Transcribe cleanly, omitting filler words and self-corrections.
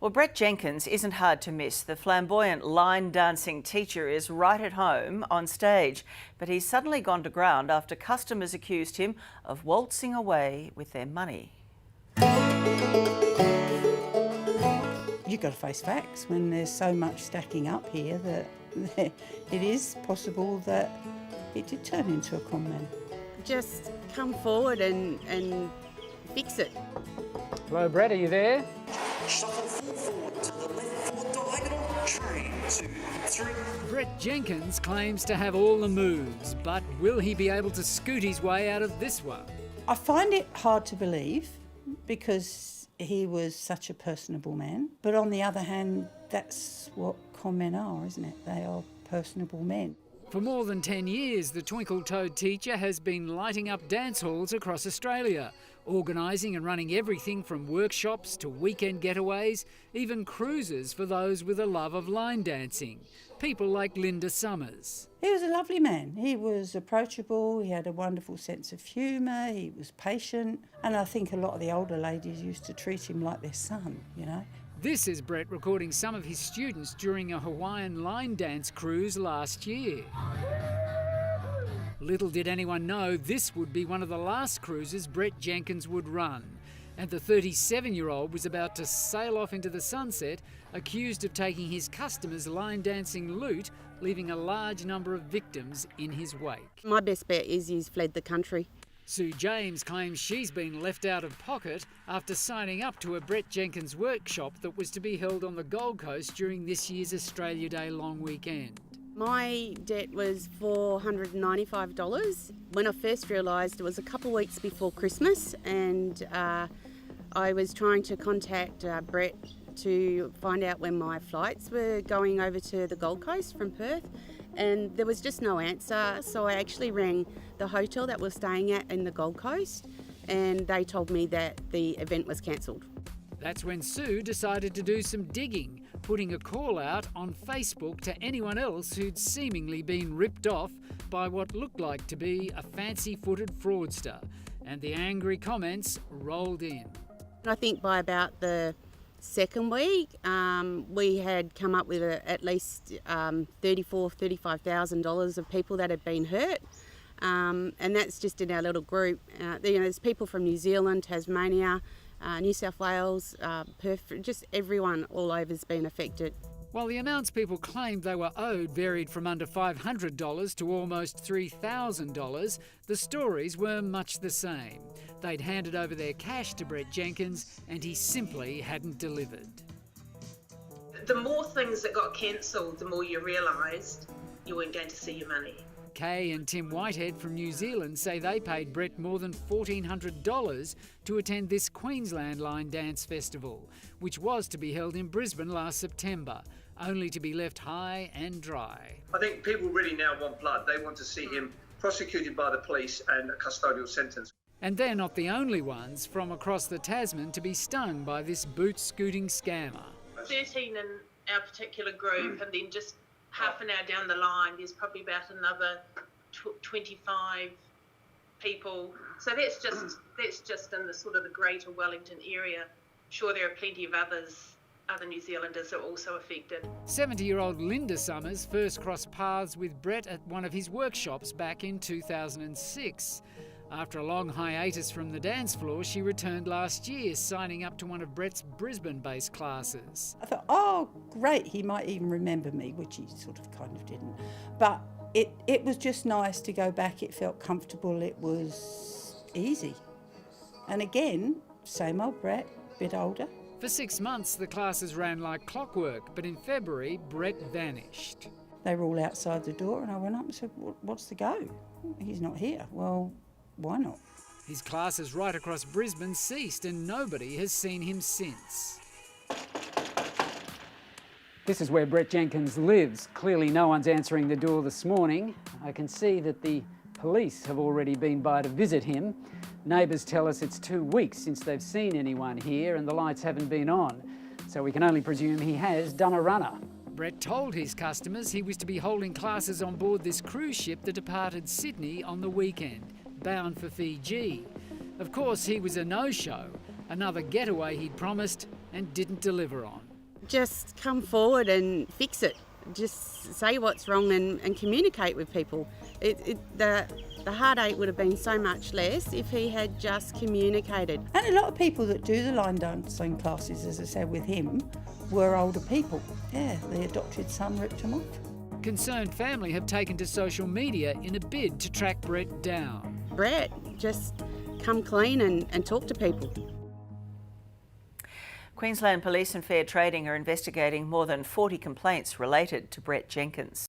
Well, Brett Jenkins isn't hard to miss. The flamboyant line dancing teacher is right at home on stage, but he's suddenly gone to ground after customers accused him of waltzing away with their money. You've got to face facts when there's so much stacking up here that it is possible that it did turn into a con man. Just come forward and fix it. Hello, Brett, are you there? Shuffle full forward to the left 4 diagonal. 3, 2, 3. Brett Jenkins claims to have all the moves, but will he be able to scoot his way out of this one? I find it hard to believe because he was such a personable man. But on the other hand, that's what con men are, isn't it? They are personable men. For more than 10 years, the twinkle-toed teacher has been lighting up dance halls across Australia, organising and running everything from workshops to weekend getaways, even cruises for those with a love of line dancing. People like Linda Summers. He was a lovely man. He was approachable, he had a wonderful sense of humour, he was patient, and I think a lot of the older ladies used to treat him like their son, you know. This is Brett recording some of his students during a Hawaiian line dance cruise last year. Little did anyone know this would be one of the last cruises Brett Jenkins would run. And the 37-year-old was about to sail off into the sunset, accused of taking his customers' line dancing loot, leaving a large number of victims in his wake. My best bet is he's fled the country. Sue James claims she's been left out of pocket after signing up to a Brett Jenkins workshop that was to be held on the Gold Coast during this year's Australia Day long weekend. My debt was $495. When I first realised, it was a couple of weeks before Christmas, and I was trying to contact Brett to find out when my flights were going over to the Gold Coast from Perth, and there was just no answer. So I actually rang the hotel that we're staying at in the Gold Coast, and they told me that the event was cancelled. That's when Sue decided to do some digging, putting a call out on Facebook to anyone else who'd seemingly been ripped off by what looked like to be a fancy-footed fraudster, and the angry comments rolled in. I think by about the second week, we had come up with at least $35,000 of people that had been hurt, and that's just in our little group. There's people from New Zealand, Tasmania, New South Wales, Perth, just everyone all over has been affected. While the amounts people claimed they were owed varied from under $500 to almost $3,000, the stories were much the same. They'd handed over their cash to Brett Jenkins and he simply hadn't delivered. The more things that got cancelled, the more you realised you weren't going to see your money. Kay and Tim Whitehead from New Zealand say they paid Brett more than $1,400 to attend this Queensland Line Dance Festival, which was to be held in Brisbane last September, only to be left high and dry. I think people really now want blood. They want to see him prosecuted by the police and a custodial sentence. And they're not the only ones from across the Tasman to be stung by this boot-scooting scammer. 13 in our particular group, and then just half an hour down the line, there's probably about another 25 people. So that's just in the sort of the greater Wellington area. Sure, there are plenty of other New Zealanders are also affected. 70-year-old Linda Summers first crossed paths with Brett at one of his workshops back in 2006. After a long hiatus from the dance floor, she returned last year, signing up to one of Brett's Brisbane-based classes. I thought, oh, great, he might even remember me, which he sort of kind of didn't. But it was just nice to go back. It felt comfortable. It was easy. And again, same old Brett, bit older. For 6 months, the classes ran like clockwork, but in February, Brett vanished. They were all outside the door, and I went up and said, what's the go? He's not here. Well, why not? His classes right across Brisbane ceased and nobody has seen him since. This is where Brett Jenkins lives. Clearly no one's answering the door this morning. I can see that the police have already been by to visit him. Neighbours tell us it's 2 weeks since they've seen anyone here and the lights haven't been on. So we can only presume he has done a runner. Brett told his customers he was to be holding classes on board this cruise ship that departed Sydney on the weekend, bound for Fiji. Of course, he was a no-show, another getaway he'd promised and didn't deliver on. Just come forward and fix it. Just say what's wrong and communicate with people. The heartache would have been so much less if he had just communicated. And a lot of people that do the line dancing classes, as I said with him, were older people. Yeah, the adopted son ripped him off. Concerned family have taken to social media in a bid to track Brett down. Brett, just come clean and talk to people. Queensland Police and Fair Trading are investigating more than 40 complaints related to Brett Jenkins.